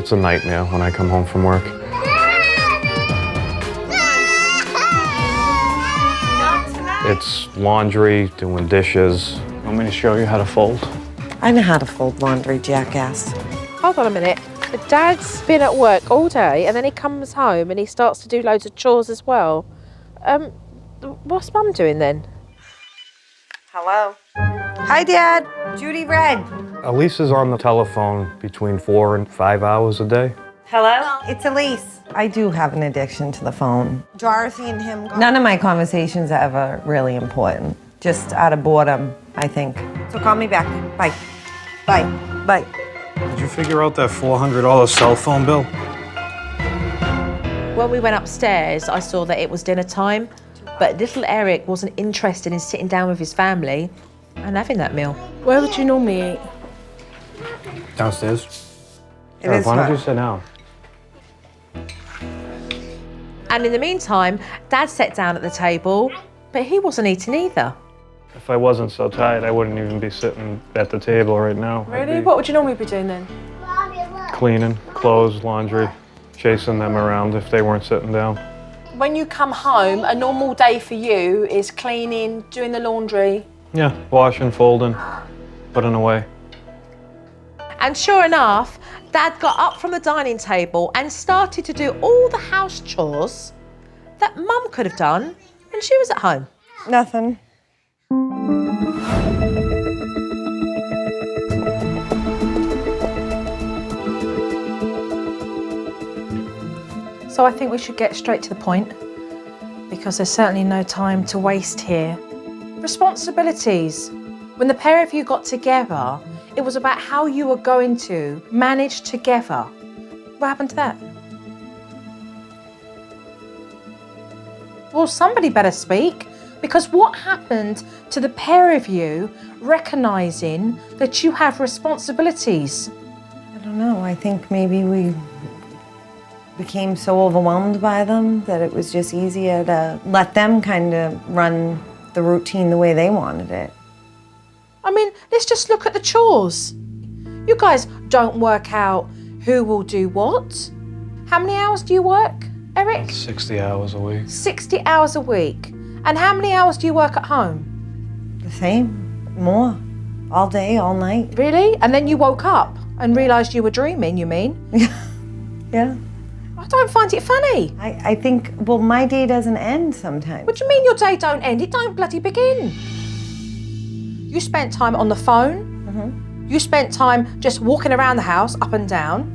It's a nightmare when I come home from work. It's laundry, doing dishes. Want me to show you how to fold? I know how to fold laundry, jackass. Hold on a minute. The dad's been at work all day and then he comes home and he starts to do loads of chores as well. What's Mum doing then? Hello? Hi, Dad. Judy Red. Elise is on the telephone between 4 and 5 hours a day. Hello? It's Elise. I do have an addiction to the phone. Dorothy and him. None of my conversations are ever really important. Just out of boredom, I think. So call me back. Bye. Bye. Bye. Did you figure out that $400 cell phone bill? When we went upstairs, I saw that it was dinner time, but little Eric wasn't interested in sitting down with his family and having that meal. Where would you normally eat? Downstairs. It is Why don't her. you sit down? And in the meantime, Dad sat down at the table, but he wasn't eating either. If I wasn't so tired, I wouldn't even be sitting at the table right now. Really? What would you normally be doing then? Cleaning, clothes, laundry, chasing them around if they weren't sitting down. When you come home, a normal day for you is cleaning, doing the laundry. Yeah, washing, folding, putting away. And sure enough, Dad got up from the dining table and started to do all the house chores that Mum could have done when she was at home. Nothing. So I think we should get straight to the point because there's certainly no time to waste here. Responsibilities. When the pair of you got together, it was about how you were going to manage together. What happened to that? Well, somebody better speak, because what happened to the pair of you recognising that you have responsibilities? I don't know. I think maybe we became so overwhelmed by them that it was just easier to let them kind of run the routine the way they wanted it. I mean, let's just look at the chores. You guys don't work out who will do what. How many hours do you work, Eric? 60 hours a week. 60 hours a week. And how many hours do you work at home? The same, more, all day, all night. Really? And then you woke up and realised you were dreaming, you mean? Yeah. I don't find it funny. I think, well, my day doesn't end sometimes. What do you mean your day don't end? It don't bloody begin. You spent time on the phone. Mm-hmm. You spent time just walking around the house, up and down.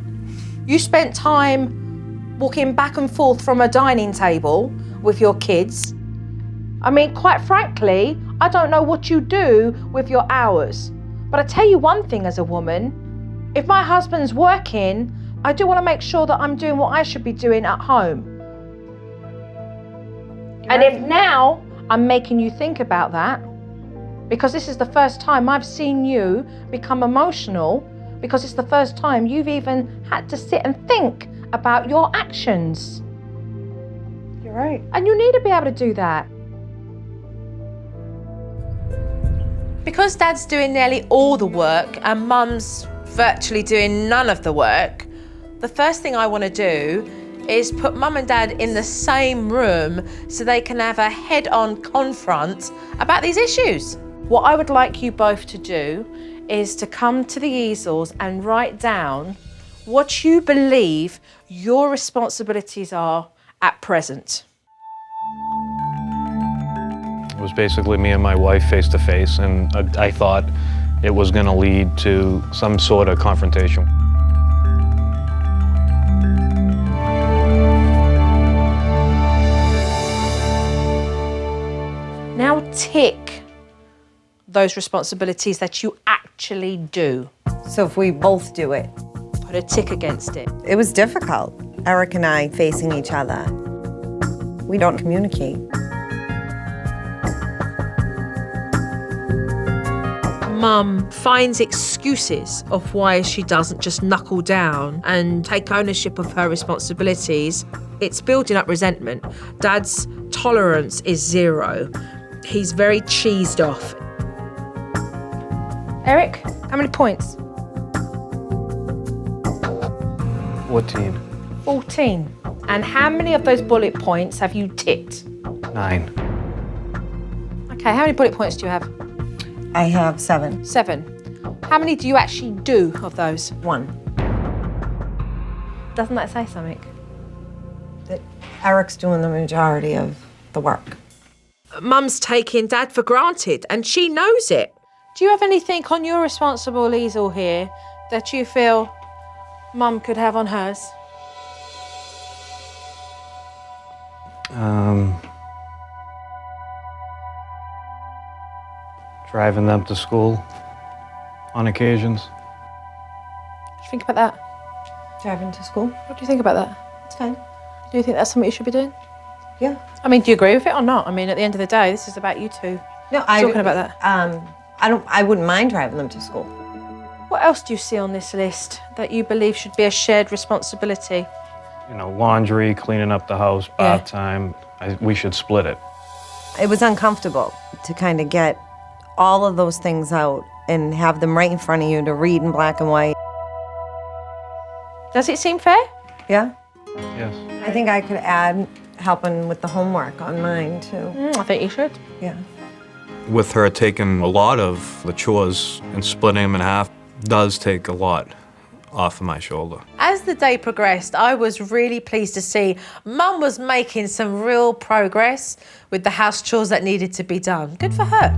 You spent time walking back and forth from a dining table with your kids. I mean, quite frankly, I don't know what you do with your hours. But I tell you one thing as a woman, if my husband's working, I do want to make sure that I'm doing what I should be doing at home. And if now I'm making you think about that, because this is the first time I've seen you become emotional, because it's the first time you've even had to sit and think about your actions. You're right. And you need to be able to do that. Because Dad's doing nearly all the work and Mum's virtually doing none of the work, the first thing I want to do is put Mum and Dad in the same room so they can have a head-on confront about these issues. What I would like you both to do is to come to the easels and write down what you believe your responsibilities are at present. It was basically me and my wife face to face, and I thought it was going to lead to some sort of confrontation. Now tick those responsibilities that you actually do. So if we both do it. Put a tick against it. It was difficult, Eric and I facing each other. We don't communicate. Mum finds excuses of why she doesn't just knuckle down and take ownership of her responsibilities. It's building up resentment. Dad's tolerance is 0. He's very cheesed off. Eric, how many points? 14. 14. And how many of those bullet points have you ticked? 9. Okay, how many bullet points do you have? I have 7. 7. How many do you actually do of those? 1. Doesn't that say something? That Eric's doing the majority of the work. Mum's taking Dad for granted, and she knows it. Do you have anything on your responsible easel here that you feel Mum could have on hers? Driving them to school on occasions. What do you think about that? Driving to school? What do you think about that? It's fine. Do you think that's something you should be doing? Yeah. I mean, do you agree with it or not? I mean, at the end of the day, this is about you two. No, Talking about that. I wouldn't mind driving them to school. What else do you see on this list that you believe should be a shared responsibility? You know, laundry, cleaning up the house, bath time. We should split it. It was uncomfortable to kind of get all of those things out and have them right in front of you to read in black and white. Does it seem fair? Yeah? Yes. I think I could add helping with the homework on mine, too. I think you should. Yeah. With her taking a lot of the chores and splitting them in half does take a lot off of my shoulder. As the day progressed, I was really pleased to see Mum was making some real progress with the house chores that needed to be done. Good for her.